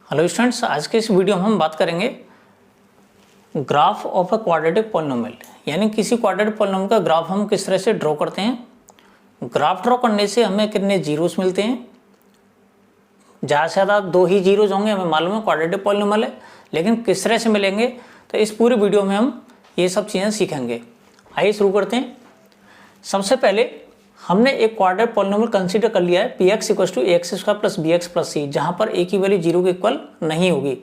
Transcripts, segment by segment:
Hello students, आज के इस वीडियो में हम बात करेंगे graph of a quadratic polynomial, यानी किसी क्वाड्रेटिक पॉलिनोमियल का ग्राफ हम किस तरह से ड्रॉ करते हैं। ग्राफ ड्रॉ करने से हमें कितने जीरोस मिलते हैं। ज़्यादा से ज़्यादा 2 ही जीरोज होंगे, हमें मालूम है क्वाड्रेटिक पॉलिनोमियल है, लेकिन किस तरह से मिलेंगे तो इस पूरी वीडियो में हम ये सब चीज़ें सीखेंगे। आइए शुरू करते हैं। सबसे पहले हमने एक क्वाड्रेटिक पॉलिनोमियल कंसीडर कर लिया है P x equal to x square plus B X plus C, जहाँ पर ए की वैल्यू जीरो के इक्वल नहीं होगी।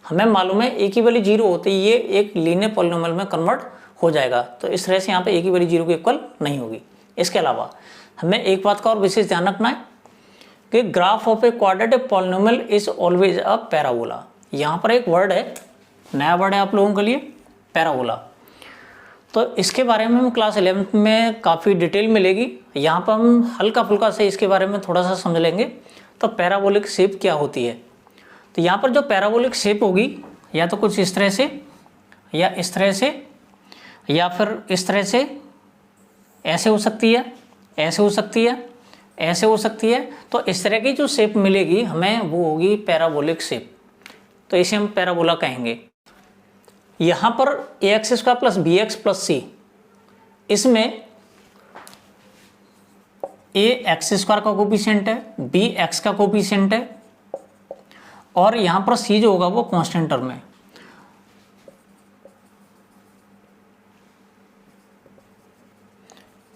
हमें मालूम है ए की वैल्यू जीरो होते ही ये एक लीनियर पॉलिनोमियल में कन्वर्ट हो जाएगा, तो इस तरह से यहाँ पे ए की वैल्यू जीरो के इक्वल नहीं होगी। इसके अलावा हमें एक बात का और विशेष ध्यान रखना है कि graph of a quadratic polynomial is always a parabola. यहाँ पर एक वर्ड है, नया वर्ड है आप लोगों के लिए, पैराबोला। तो इसके बारे में हम क्लास 11th में काफ़ी डिटेल मिलेगी। यहाँ पर हम हल्का फुल्का से इसके बारे में थोड़ा सा समझ लेंगे। तो पैराबोलिक शेप क्या होती है, तो यहाँ पर जो पैराबोलिक शेप होगी या तो कुछ इस तरह से या इस तरह से या फिर इस तरह से, ऐसे हो सकती है, ऐसे हो सकती है, ऐसे हो सकती है। तो इस तरह की जो शेप मिलेगी हमें वो होगी पैराबोलिक शेप, तो इसे हम पैराबोला कहेंगे। यहाँ पर A X square plus B X plus C, इसमें ए एक्स स्क्वायर का कोफिशिएंट है, बी एक्स का कोफिशिएंट है और यहाँ पर सी जो होगा वो कांस्टेंट टर्म है।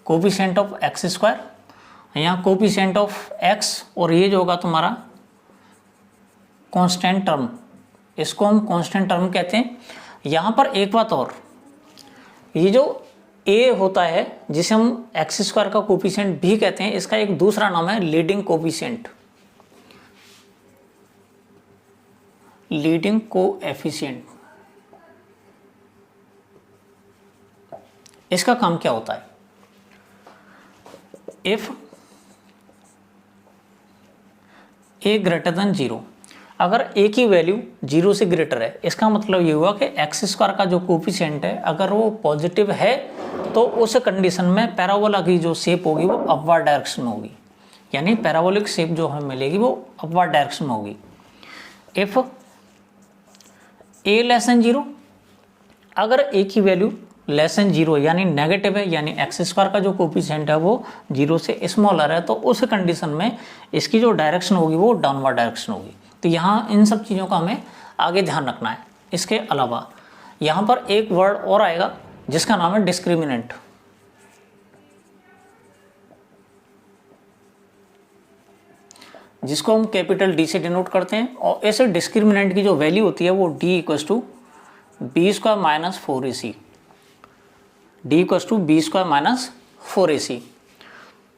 कोफिशिएंट ऑफ एक्स स्क्वायर, यहाँ कोफिशिएंट ऑफ एक्स, और ये जो होगा तुम्हारा कांस्टेंट टर्म, इसको हम कांस्टेंट टर्म कहते हैं। यहाँ पर एक बात और, ये जो ए होता है जिसे हम एक्स स्क्वायर का कोफिशिएंट भी कहते हैं, इसका एक दूसरा नाम है लीडिंग कोफिशिएंट, लीडिंग कोएफिशिएंट। इसका काम क्या होता है, if A greater than zero, अगर ए की वैल्यू जीरो से ग्रेटर है, इसका मतलब ये हुआ कि एक्स स्क्वायर का जो कोफिशिएंट है अगर वो पॉजिटिव है तो उस कंडीशन में पैराबोला की जो शेप होगी वो अपवर्ड डायरेक्शन में होगी, यानी पैराबोलिक शेप जो हमें मिलेगी वो अपवर्ड डायरेक्शन में होगी। If A less than zero, अगर ए की वैल्यू लेस देन जीरो यानी नेगेटिव है, यानी एक्स स्क्वायर का जो कोफिशिएंट है वो जीरो से स्मॉलर है, तो उस कंडीशन में इसकी जो डायरेक्शन होगी वो डाउनवर्ड डायरेक्शन होगी। तो यहाँ इन सब चीज़ों का हमें आगे ध्यान रखना है। इसके अलावा यहाँ पर एक वर्ड और आएगा जिसका नाम है डिस्क्रिमिनेंट। जिसको हम कैपिटल डी से डिनोट करते हैं, और ऐसे डिस्क्रिमिनेंट की जो वैल्यू होती है वो d equals to b square minus 4ac, d equals to b square minus 4ac।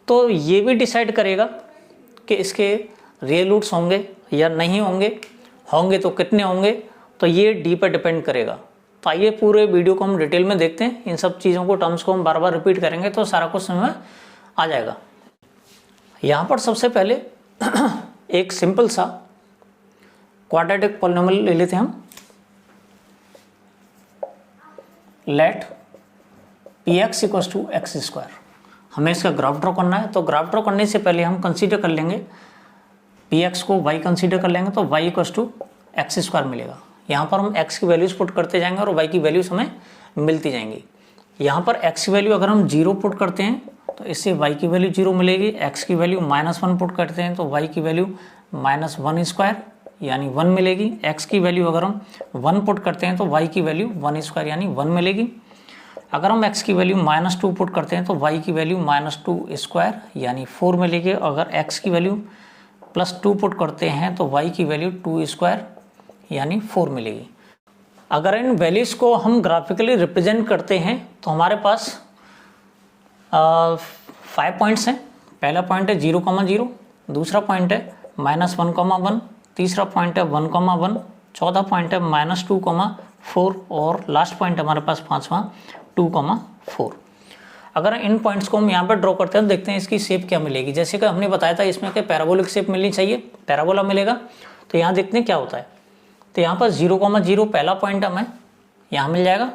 तो ये भी डिसाइड करेगा कि इसके रियल रूट्स होंगे या नहीं होंगे, होंगे तो कितने होंगे, तो ये डी पर डिपेंड करेगा। तो आइए पूरे वीडियो को हम डिटेल में देखते हैं। इन सब चीज़ों को, टर्म्स को हम बार बार रिपीट करेंगे तो सारा कुछ समझ में आ जाएगा। यहाँ पर सबसे पहले एक सिंपल सा क्वाड्रेटिक पॉलिनोमियल ले लेते हैं हम। Let p x equals to x square, हमें इसका ग्राफ ड्रॉ करना है। तो ग्राफ ड्रॉ करने से पहले हम कंसीडर कर लेंगे पी एक्स को y कंसीडर कर लेंगे, तो y equals to x square मिलेगा। यहाँ पर हम x की वैल्यूज पुट करते जाएंगे और y की वैल्यूज हमें मिलती जाएंगी। यहाँ पर x की वैल्यू अगर हम जीरो पुट करते हैं तो इससे y की वैल्यू जीरो मिलेगी। x की वैल्यू -1 पुट करते हैं तो y की वैल्यू -1 स्क्वायर यानी 1 मिलेगी। x की वैल्यू अगर हम 1 पुट करते हैं तो y की वैल्यू 1 स्क्वायर यानी 1 मिलेगी। अगर हम x की वैल्यू -2 पुट करते हैं तो y की वैल्यू -2 स्क्वायर यानी 4 मिलेगी। अगर x की वैल्यू +2 पुट करते हैं तो y की वैल्यू 2 स्क्वायर यानी 4 मिलेगी। अगर इन वैल्यूज को हम ग्राफिकली रिप्रेजेंट करते हैं तो हमारे पास 5 पॉइंट्स हैं। पहला पॉइंट है 0,0, दूसरा पॉइंट है -1,1, तीसरा पॉइंट है 1,1, चौथा पॉइंट है -2,4 और लास्ट पॉइंट हमारे पास पाँचवा 2,4। अगर इन पॉइंट्स को हम यहाँ पर ड्रॉ करते हैं तो देखते हैं इसकी शेप क्या मिलेगी। जैसे कि हमने बताया था इसमें कि पैराबोलिक शेप मिलनी चाहिए, पैराबोला मिलेगा। तो यहाँ देखते हैं क्या होता है। तो यहाँ पर 0,0 पहला पॉइंट हमें यहाँ मिल जाएगा,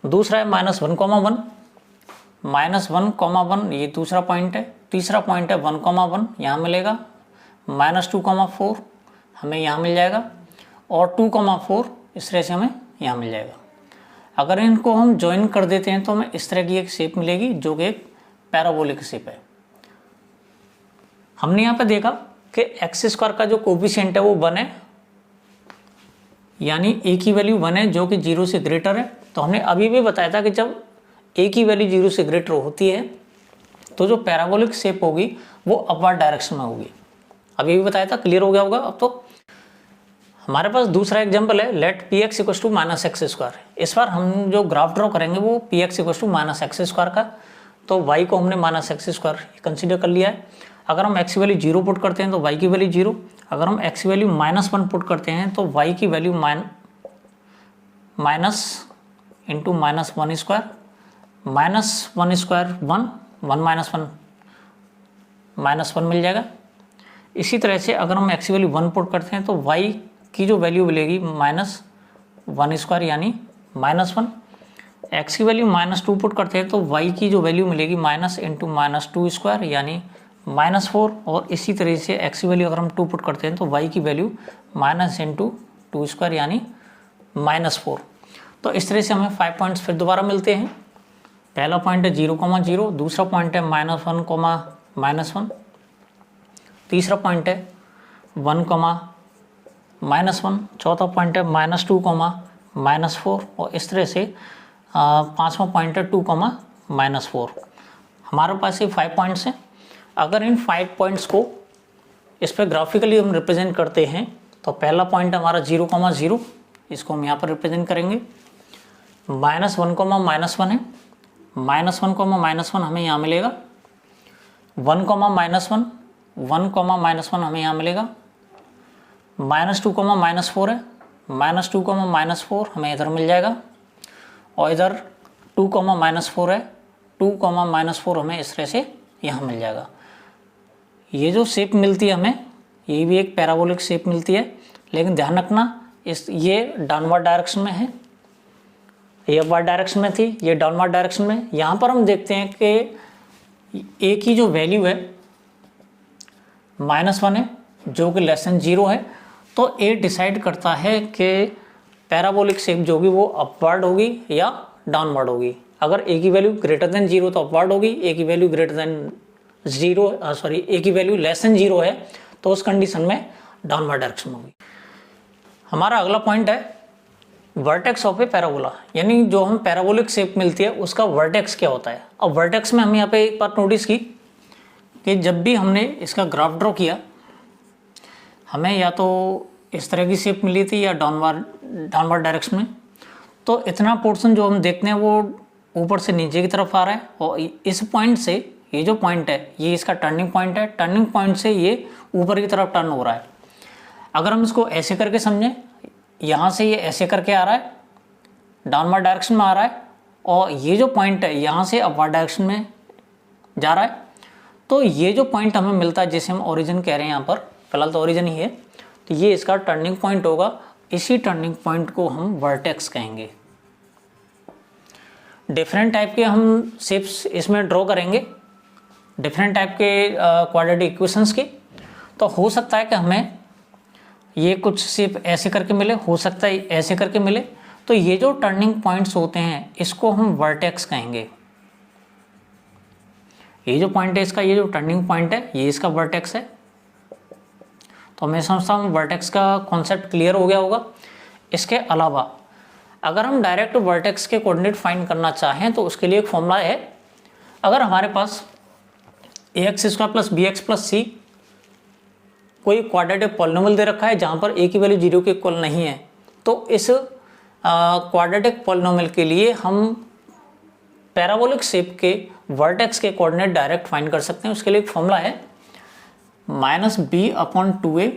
दूसरा है -1,1, -1,1 ये दूसरा पॉइंट है, तीसरा पॉइंट है 1,1 यहाँ मिलेगा, -2,4 हमें यहाँ मिल जाएगा और 2,4 इस तरह से हमें यहाँ मिल जाएगा। अगर इनको हम ज्वाइन कर देते हैं तो हमें इस तरह की एक शेप मिलेगी जो कि एक पैराबोलिक शेप है। हमने यहाँ पे देखा कि एक्स स्क्वायर का जो कोफिशिएंट है वो 1 है, यानी ए की वैल्यू 1 है जो कि 0 से ग्रेटर है। तो हमने अभी भी बताया था कि जब ए की वैल्यू 0 से ग्रेटर होती है तो जो पैराबोलिक शेप होगी वो अपवर्ड डायरेक्शन में होगी। अभी भी बताया था, क्लियर हो गया होगा अब तो। हमारे पास दूसरा एग्जांपल है, let p x equal to minus x square. इस बार हम जो ग्राफ ड्रॉ करेंगे वो p x equal to minus x square का, तो वाई को हमने माइनस एक्स स्क्वायर कंसिडर कर लिया है। अगर हम एक्स की वैल्यू 0 पुट करते हैं तो वाई की वैल्यू 0, अगर हम एक्स की वैल्यू -1 पुट करते हैं तो वाई की value minus into -1 square, -1 square 1, 1 -1 मिल जाएगा। इसी तरह से अगर हम एक्स की वैल्यू 1 पुट करते हैं तो वाई की जो वैल्यू मिलेगी -1 स्क्वायर यानी -1। एक्स की वैल्यू -2 पुट करते हैं तो वाई की जो वैल्यू मिलेगी माइनस इंटू -2 स्क्वायर यानी -4। और इसी तरह से एक्स की वैल्यू अगर हम 2 पुट करते हैं तो वाई की वैल्यू माइनस इंटू 2 स्क्वायर यानी -4। तो इस तरह से हमें 5 पॉइंट्स फिर दोबारा मिलते हैं। पहला पॉइंट है 0,0, दूसरा पॉइंट है -1, तीसरा पॉइंट है 1, चौथा पॉइंट है -2, -4 और इस तरह से पांचवा पॉइंट है 2, -4। हमारे पास ये 5 पॉइंट्स हैं। अगर इन 5 पॉइंट्स को इस पर ग्राफिकली हम रिप्रेजेंट करते हैं तो पहला पॉइंट हमारा 0,0, इसको हम यहाँ पर रिप्रेजेंट करेंगे। -1, -1 है, -1, हमें यहाँ मिलेगा। 1, -1, 1, हमें यहाँ मिलेगा। -2, -4 है, -2, -4 हमें इधर मिल जाएगा। और इधर 2, -4 है, 2, -4 हमें इस तरह से यहाँ मिल जाएगा। ये जो शेप मिलती है हमें, ये भी एक पैराबोलिक शेप मिलती है, लेकिन ध्यान रखना ये डाउनवर्ड डायरेक्शन में है, ये अपवर्ड डायरेक्शन में थी, ये डाउनवर्ड डायरेक्शन में। यहाँ पर हम देखते हैं कि ए की जो वैल्यू है -1 है जो कि लेस देन 0 है। तो ए डिसाइड करता है कि पैराबोलिक शेप जो होगी वो अपवर्ड होगी या डाउनवर्ड होगी। अगर ए की वैल्यू ग्रेटर देन 0 तो अपवर्ड होगी, ए की वैल्यू ग्रेटर देन 0 सॉरी ए की वैल्यू लेस देन 0 है तो उस कंडीशन में डाउनवर्ड डायरेक्शन होगी। हमारा अगला पॉइंट है वर्टेक्स ऑफ ए पैराबोला, यानी जो हम पैराबोलिक शेप मिलती है उसका वर्टेक्स क्या होता है। अब वर्टेक्स में हमने यहाँ पे एक बात नोटिस की कि जब भी हमने इसका ग्राफ ड्रॉ किया हमें या तो इस तरह की शेप मिली थी या डाउनवर्ड डायरेक्शन में। तो इतना पोर्शन जो हम देखते हैं वो ऊपर से नीचे की तरफ आ रहा है और इस पॉइंट से ये जो पॉइंट है ये इसका टर्निंग पॉइंट है, टर्निंग पॉइंट से ये ऊपर की तरफ टर्न हो रहा है। अगर हम इसको ऐसे करके समझें, यहाँ से ये ऐसे करके आ रहा है, डाउनवर्ड डायरेक्शन में आ रहा है और ये जो पॉइंट है यहाँ से अपवर्ड डायरेक्शन में जा रहा है। तो ये जो पॉइंट हमें मिलता है जिसे हम ओरिजिन कह रहे हैं, यहाँ पर फिलहाल तो ओरिजिन ही है, तो ये इसका टर्निंग पॉइंट होगा। इसी टर्निंग पॉइंट को हम वर्टेक्स कहेंगे। डिफरेंट टाइप के हम शेप्स इसमें ड्रॉ करेंगे, डिफरेंट टाइप के क्वाड्रेटिक इक्वेशंस की। तो हो सकता है कि हमें ये कुछ शेप ऐसे करके मिले, हो सकता है ऐसे करके मिले। तो ये जो टर्निंग पॉइंट्स होते हैं इसको हम वर्टेक्स कहेंगे। ये जो पॉइंट है इसका, ये जो टर्निंग पॉइंट है ये इसका वर्टेक्स है। तो मैं समझता हूँ वर्टेक्स का कॉन्सेप्ट क्लियर हो गया होगा। इसके अलावा अगर हम डायरेक्ट वर्टेक्स के कोऑर्डिनेट फाइंड करना चाहें तो उसके लिए एक फॉर्मूला है। अगर हमारे पास ax² + bx + c कोई क्वाड्रेटिक पॉलिनोमियल दे रखा है जहाँ पर a की वैल्यू 0 के इक्वल नहीं है, तो इस क्वाड्रेटिक पॉलिनोमियल के लिए हम पैराबोलिक शेप के वर्टेक्स के कोऑर्डिनेट डायरेक्ट फाइंड कर सकते हैं। उसके लिए एक फॉर्मूला है -b/2a,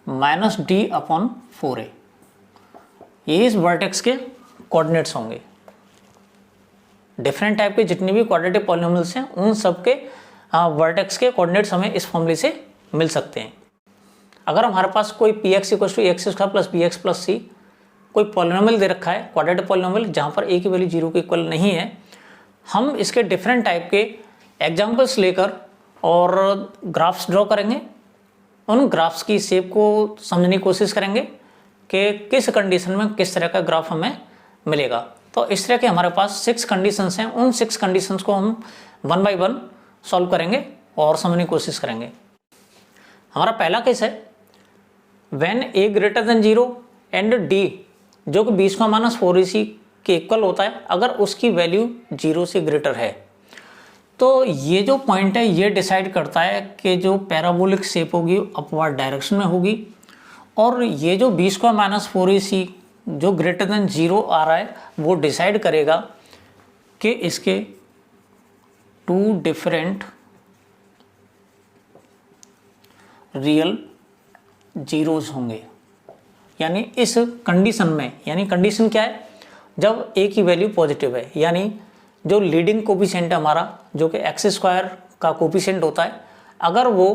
-d/4a। ये इस वर्टेक्स के कोऑर्डिनेट्स होंगे। डिफरेंट टाइप के जितने भी क्वाड्रेटिक पॉलिनोमियल्स हैं उन सब के वर्टेक्स के कोऑर्डिनेट्स हमें इस फॉर्मूले से मिल सकते हैं। अगर हमारे पास कोई px = x² + bx + c कोई पॉलिनोमियल दे रखा है, क्वाड्रेटिक पॉलिनोमियल जहाँ पर a की वैल्यू 0 के इक्वल नहीं है, हम इसके डिफरेंट टाइप के एग्जाम्पल्स लेकर और ग्राफ्स ड्रॉ करेंगे उन ग्राफ्स की शेप को समझने की कोशिश करेंगे कि किस कंडीशन में किस तरह का ग्राफ हमें मिलेगा। तो इस तरह के हमारे पास 6 कंडीशंस हैं, उन 6 कंडीशंस को हम 1 बाय 1 सॉल्व करेंगे और समझने की कोशिश करेंगे। हमारा पहला केस है when a greater than 0 and d जो कि 20 का माइनस 4ac के इक्वल होता है, अगर उसकी वैल्यू 0 से ग्रेटर है। तो ये जो पॉइंट है ये डिसाइड करता है कि जो पैराबोलिक शेप होगी अपवर्ड डायरेक्शन में होगी, और ये जो 20 का माइनस 4ac जो ग्रेटर देन 0 आ रहा है वो डिसाइड करेगा कि इसके 2 डिफरेंट रियल जीरोस होंगे। यानी इस कंडीशन में, यानी कंडीशन क्या है, जब a की वैल्यू पॉजिटिव है, यानी जो लीडिंग कोफिशिएंट है हमारा जो कि x² का कोफिशिएंट होता है, अगर वो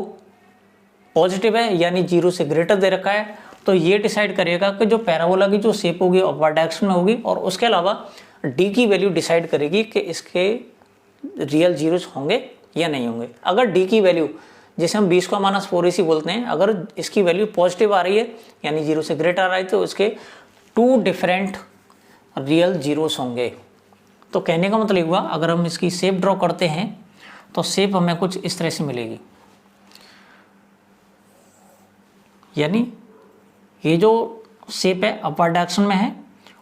पॉजिटिव है यानी 0 से ग्रेटर दे रखा है, तो ये डिसाइड करेगा कि जो पैराबोला की जो शेप होगी अपवर्ड डायरेक्शन में होगी, और उसके अलावा d की वैल्यू डिसाइड करेगी कि इसके रियल जीरोस होंगे या नहीं होंगे। अगर d की वैल्यू, जिसे हम 20 का माइनस 4ac बोलते हैं, अगर इसकी वैल्यू पॉजिटिव आ रही है यानी 0 से ग्रेटर आ रहा है, तो इसके 2 डिफरेंट रियल जीरोस होंगे। तो कहने का मतलब हुआ, अगर हम इसकी शेप ड्रॉ करते हैं तो शेप हमें कुछ इस तरह से मिलेगी। यानी ये जो शेप है अपवर्ड डायरेक्शन में है,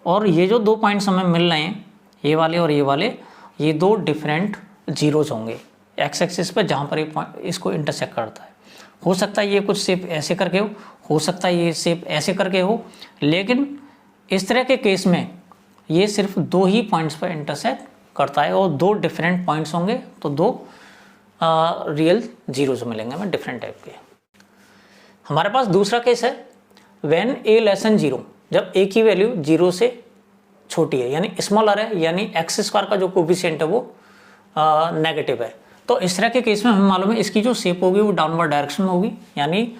और ये जो 2 पॉइंट्स हमें मिल रहे हैं, ये वाले और ये वाले, ये 2 डिफरेंट जीरोस होंगे एक्स एक्सिस पे, जहाँ पर ये पॉइंट इसको इंटरसेक्ट करता है। हो सकता है ये कुछ शेप ऐसे करके हो सकता है ये शेप ऐसे करके हो, लेकिन इस तरह के केस में ये सिर्फ 2 ही पॉइंट्स पर इंटरसेक्ट करता है, और 2 डिफरेंट पॉइंट्स होंगे, तो 2 रियल जीरोस मिलेंगे हमें डिफरेंट टाइप के। हमारे पास दूसरा केस है व्हेन a लेस देन 0, जब a की वैल्यू 0 से छोटी है यानी स्मॉल r है, यानी x² का जो कोफिशिएंट है वो नेगेटिव है। तो इस तरह के केस में हमें मालूम है इसकी जो शेप होगी वो डाउनवर्ड डायरेक्शन में होगी, यानी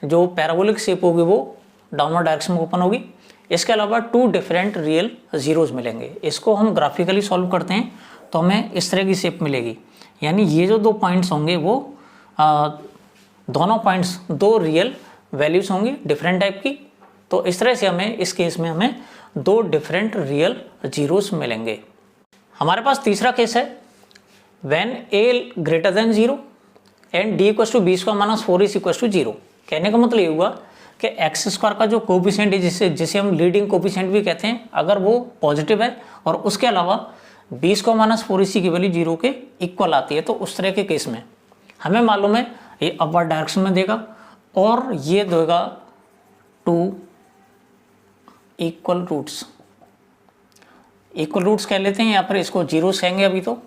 जो पैराबोलिक शेप होगी वो डाउनवर्ड डायरेक्शन में ओपन होगी। इसके अलावा 2 डिफरेंट रियल जीरोस मिलेंगे। इसको हम ग्राफिकली सॉल्व करते हैं तो हमें इस तरह की शेप मिलेगी, यानी ये जो 2 पॉइंट्स होंगे वो दोनों पॉइंट्स 2 रियल वैल्यूज होंगी डिफरेंट टाइप की। तो इस तरह से हमें इस केस में हमें 2 डिफरेंट रियल जीरोस मिलेंगे। हमारे पास तीसरा केस है when a greater than 0 and d equals to 20 का माइनस 4ac इक्वल्स टू 0। कहने का मतलब ये हुआ कि x² का जो कोफिशिएंट है, जिसे हम लीडिंग कोफिशिएंट भी कहते हैं, अगर वो पॉजिटिव है और उसके अलावा 20 का माइनस 4ac की वैल्यू 0 के इक्वल आती है, तो उस तरह के केस में हमें मालूम है ये अपवर्ड डायरेक्शन में देगा, और ये देगा 2 इक्वल रूट्स। इक्वल रूट्स कह लेते हैं, यहाँ पर इसको जीरोस कहेंगे अभी। तो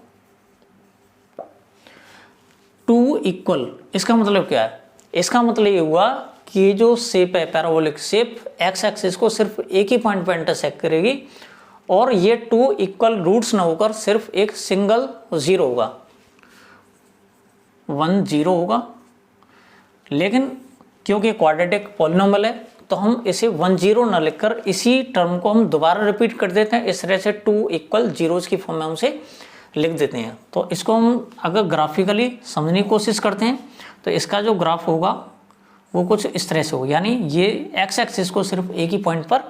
2 इक्वल, इसका मतलब क्या है? इसका मतलब ये हुआ कि जो शेप है पैराबोलिक शेप, एक्स एक्सिस को सिर्फ एक ही पॉइंट पर इंटरसेक्ट करेगी, और ये 2 इक्वल रूट्स ना होकर सिर्फ एक सिंगल 0 होगा, 1 0 होगा। लेकिन क्योंकि क्वाड्रेटिक पॉलिनोमियल है तो हम इसे 1 0 ना लिखकर इसी टर्म को हम दोबारा रिपीट कर देते हैं। इस तरह से 2 इक्वल जीरोस की फॉर्म में हम उसे लिख देते हैं। तो इसको हम अगर ग्राफिकली समझने की कोशिश करते हैं तो इसका जो ग्राफ होगा वो कुछ इस तरह से होगा, यानी ये एक्स एक्सिस को सिर्फ एक ही पॉइंट पर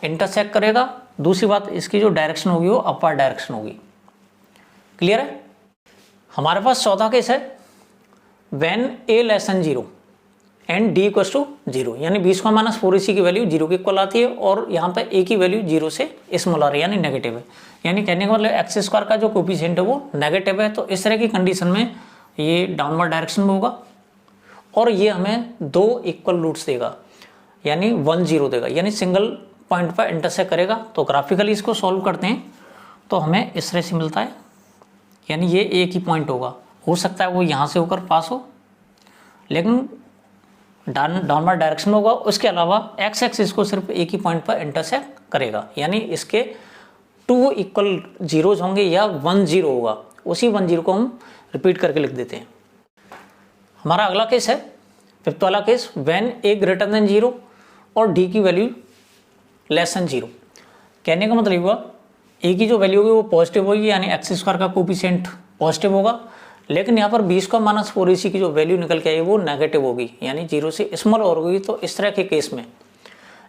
इंटरसेक्ट करेगा। दूसरी बात, इसकी जो डायरेक्शन होगी वो अपवर्ड डायरेक्शन होगी। क्लियर है? हमारे पास चौथा केस है when a less than 0 and d equals to 0, यानी 20 का माइनस 4ac की वैल्यू 0 के इक्वल आती है, और यहाँ पे a की वैल्यू 0 से स्मॉल आ रही है यानी नेगेटिव है। यानी कहने का मतलब x² का जो कोफिशिएंट है वो नेगेटिव है। तो इस तरह की कंडीशन में ये डाउनवर्ड डायरेक्शन में होगा, और ये हमें 2 इक्वल रूट्स देगा, यानी 1 0 देगा, यानी सिंगल पॉइंट पर इंटरसेक्ट करेगा। तो ग्राफिकली इसको सॉल्व करते हैं तो हमें इस तरह से मिलता है, यानी ये एक ही पॉइंट होगा। हो सकता है वो यहाँ से होकर पास हो, लेकिन डाउनवर्ड डायरेक्शन में होगा। उसके अलावा एक्स एक्सिस को सिर्फ एक ही पॉइंट पर इंटरसेक्ट करेगा, यानी इसके 2 इक्वल जीरोज होंगे या 1 0 होगा। उसी 1 0 को हम रिपीट करके लिख देते हैं। हमारा अगला केस है फिफ्थ वाला case, when a greater than 0 और d की वैल्यू लेस देन 0। कहने का मतलब हुआ a की जो वैल्यू होगी वो पॉजिटिव होगी, यानी x² का कोफिशिएंट पॉजिटिव होगा, लेकिन यहाँ पर 20 का -4 इसी की जो वैल्यू निकल के आई वो नेगेटिव होगी, यानी 0 से स्मॉल होगी। तो इस तरह के केस में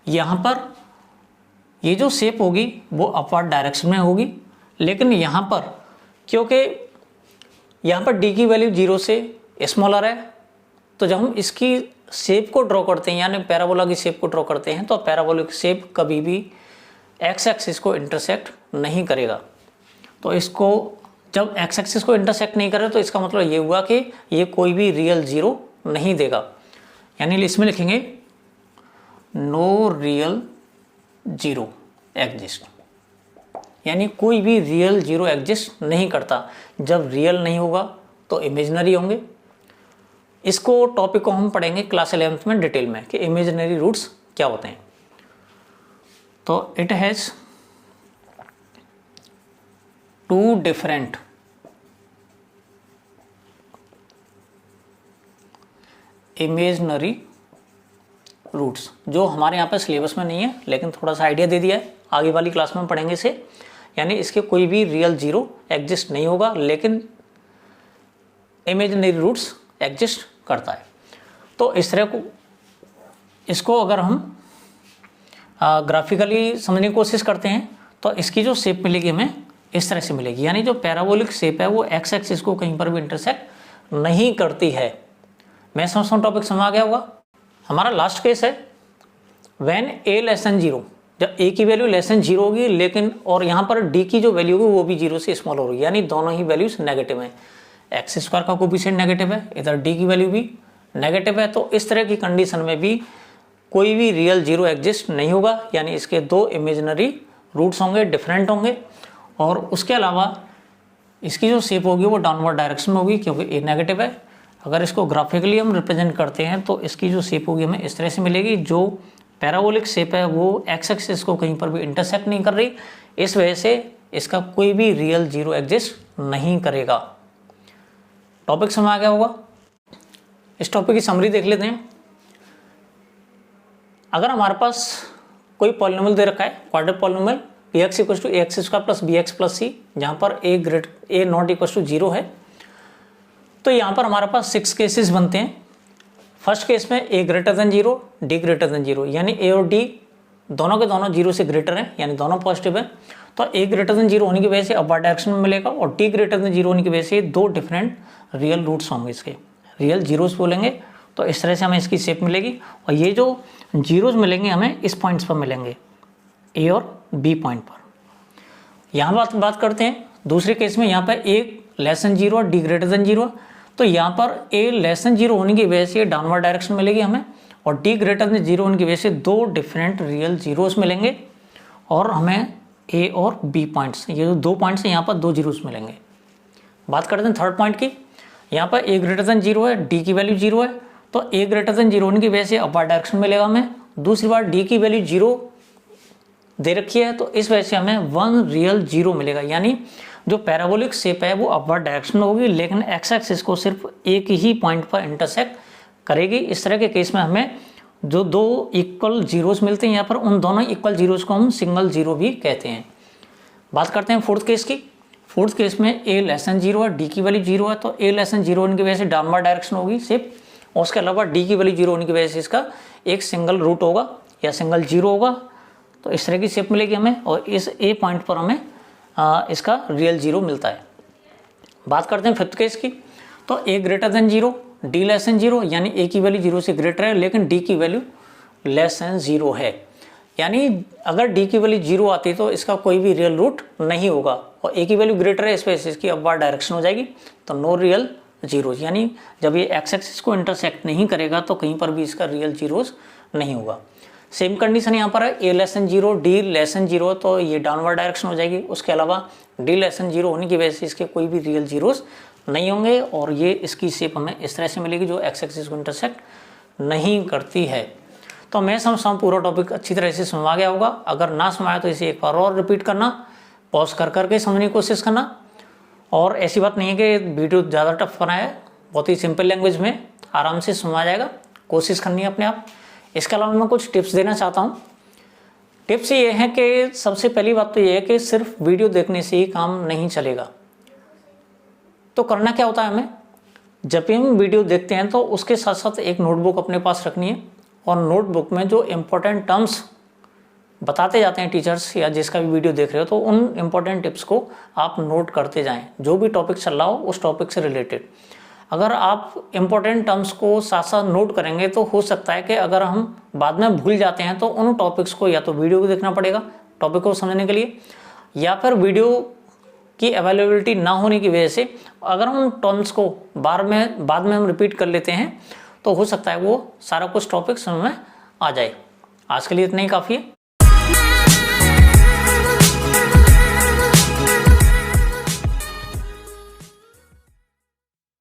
यहाँ पर ये जो शेप होगी वो अपवर्ड डायरेक्शन में होगी, लेकिन यहाँ पर क्योंकि यहाँ पर डी की वैल्यू 0 से स्मॉलर है, तो जब हम इसकी शेप को ड्रॉ करते हैं यानी पैराबोला की शेप को ड्रॉ करते हैं तो पैराबोलिक शेप कभी भी एक्स एक्सिस को इंटरसेक्ट नहीं करेगा। तो इसको जब एक्स एक्सिस को इंटरसेक्ट नहीं करे तो इसका मतलब ये हुआ कि ये कोई भी रियल जीरो नहीं देगा, यानी इसमें लिखेंगे नो रियल जीरो एग्जिस्ट, यानी कोई भी रियल जीरो एग्जिस्ट नहीं करता। जब रियल नहीं होगा तो इमेजिनरी होंगे। इसको टॉपिक को हम पढ़ेंगे क्लास 11th में डिटेल में कि इमेजिनरी रूट्स क्या होते हैं। तो it has two different imaginary roots, जो हमारे यहाँ पे सिलेबस में नहीं है लेकिन थोड़ा सा आइडिया दे दिया है, आगे वाली क्लास में पढ़ेंगे इसे। यानी इसके कोई भी रियल जीरो एग्जिस्ट नहीं होगा लेकिन इमेजिनरी रूट्स एग्जिस्ट करता है। तो इस तरह को इसको अगर हम ग्राफिकली समझने की कोशिश करते हैं तो इसकी जो शेप मिलेगी हमें इस तरह से मिलेगी, यानी जो पैराबोलिक शेप है वो एक्स एक्सिस को कहीं पर भी इंटरसेक्ट नहीं करती है। मैं समझता हूँ टॉपिक समझ आ गया होगा। हमारा लास्ट केस है व्हेन a <0, जब a की वैल्यू <0 होगी लेकिन और यहाँ पर d की जो वैल्यू होगी वो भी 0 से स्मॉल होगी, यानी दोनों ही वैल्यूज नेगेटिव हैं। एक्स स्क्वायर का कोफिशिएंट नेगेटिव है, इधर d की वैल्यू भी नेगेटिव है। तो इस तरह की कंडीशन में भी कोई भी रियल जीरो एग्जिस्ट नहीं होगा, यानी इसके दो इमेजिनरी रूट्स होंगे, डिफरेंट होंगे। और उसके अलावा इसकी जो शेप होगी वो डाउनवर्ड डायरेक्शन में होगी क्योंकि a नेगेटिव है। अगर इसको ग्राफिकली हम रिप्रेजेंट करते हैं तो इसकी जो शेप होगी हमें इस तरह से मिलेगी। जो पैराबोलिक शेप है वो एक्स एक्सिस को कहीं पर भी इंटरसेक्ट नहीं कर रही, इस वजह से इसका कोई भी रियल जीरो एग्जिस्ट नहीं करेगा। टॉपिक समझ आ गया होगा। इस टॉपिक की समरी देख लेते हैं। अगर हमारे पास कोई पॉलिनोमियल दे रखा है quadratic polynomial px = ax² + bx + c, जहाँ पर a ≠ 0 है, तो यहाँ पर हमारे पास 6 केसेस बनते हैं। फर्स्ट केस में a > 0, d > 0, यानी a और d दोनों के दोनों 0 से ग्रेटर हैं, यानी दोनों पॉजिटिव है। तो a > 0 होने की वजह से अपवर्ड डायरेक्शन में मिलेगा और d > 0 होने की वजह से दो डिफरेंट रियल रूट्स होंगे, इसके रियल जीरोस बोलेंगे। तो इस तरह से हमें इसकी शेप मिलेगी और ये जो जीरोस मिलेंगे हमें इस पॉइंट्स पर मिलेंगे, a और b पॉइंट पर। यहाँ बात करते हैं दूसरे केस में। यहाँ पर a < 0 और d > 0, तो यहाँ पर a < 0 होने की वजह से डाउनवर्ड डायरेक्शन मिलेगी हमें और d > 0 होने की वजह से दो डिफरेंट रियल जीरोस मिलेंगे और हमें a और b पॉइंट्स, ये जो दो पॉइंट्स हैं यहाँ पर दो जीरोस मिलेंगे। बात करते हैं थर्ड पॉइंट की। यहाँ पर a > 0 है, d की वैल्यू 0 है, तो a > 0 होने की वजह से अपवर्ड डायरेक्शन मिलेगा हमें। दूसरी बार d की वैल्यू 0 दे रखी है तो इस वजह से हमें 1 रियल जीरो मिलेगा, यानी जो पैराबोलिक शेप है वो अपवर्ड डायरेक्शन में होगी लेकिन एक्स एक्सिस को सिर्फ एक ही पॉइंट पर इंटरसेक्ट करेगी। इस तरह के केस में हमें जो दो इक्वल जीरोस मिलते हैं यहाँ पर, उन दोनों इक्वल जीरोस को हम सिंगल जीरो भी कहते हैं। बात करते हैं फोर्थ केस की। फोर्थ केस में a < 0 है, d की वैल्यू 0 है, तो a < 0 होने की वजह से डाउनवर्ड डायरेक्शन होगी शेप, और उसके अलावा d की वैल्यू 0 होने की वजह से इसका एक सिंगल रूट होगा या सिंगल जीरो होगा। तो इस तरह की शेप मिलेगी हमें और इस a पॉइंट पर हमें इसका रियल जीरो मिलता है। बात करते हैं फिफ्थ केस की। तो a > 0, d < 0, यानी a की वैल्यू 0 से ग्रेटर है लेकिन d की वैल्यू <0 है, यानी अगर d की वैल्यू 0 आती तो इसका कोई भी रियल रूट नहीं होगा और a की वैल्यू ग्रेटर है, इस वजह से इसकी अपवर्ड डायरेक्शन हो जाएगी, तो नो रियल जीरोस, यानी जब ये एक्स एक्सिस को इंटरसेक्ट नहीं करेगा तो कहीं पर भी इसका रियल जीरोस नहीं होगा। सेम कंडीशन यहाँ पर है, a < 0, d < 0, तो ये डाउनवर्ड डायरेक्शन हो जाएगी। उसके अलावा d < 0 होने की वजह से इसके कोई भी रियल जीरोस नहीं होंगे और ये इसकी शेप हमें इस तरह से मिलेगी जो एक्स एक्सिस को इंटरसेक्ट नहीं करती है। तो मैं समझता हूँ पूरा टॉपिक अच्छी तरह से समझ गया होगा। अगर ना समझाया तो इसे एक बार और रिपीट करना, पॉज कर करके समझने की कोशिश करना। और ऐसी बात नहीं है कि वीडियो ज़्यादा टफ बनाया है, बहुत ही सिंपल लैंग्वेज में आराम से समझ आ जाएगा, कोशिश करनी है अपने आप। इसके अलावा मैं कुछ टिप्स देना चाहता हूँ। टिप्स ये हैं कि सबसे पहली बात तो ये है कि सिर्फ वीडियो देखने से ही काम नहीं चलेगा। तो करना क्या होता है हमें, जब भी हम वीडियो देखते हैं तो उसके साथ साथ एक नोटबुक अपने पास रखनी है और नोटबुक में जो इम्पोर्टेंट टर्म्स बताते जाते हैं टीचर्स या जिसका भी वीडियो देख रहे हो, तो उन इम्पोर्टेंट टिप्स को आप नोट करते जाएं। जो भी टॉपिक चल रहा हो उस टॉपिक से रिलेटेड अगर आप इम्पोर्टेंट टर्म्स को साथ साथ नोट करेंगे तो हो सकता है कि अगर हम बाद में भूल जाते हैं तो उन टॉपिक्स को या तो वीडियो को देखना पड़ेगा टॉपिक को समझने के लिए, या फिर वीडियो की अवेलेबिलिटी ना होने की वजह से अगर हम टर्म्स को बाद में हम रिपीट कर लेते हैं तो हो सकता है वो सारा कुछ टॉपिक समझ में आ जाए। आज के लिए इतना ही काफ़ी है।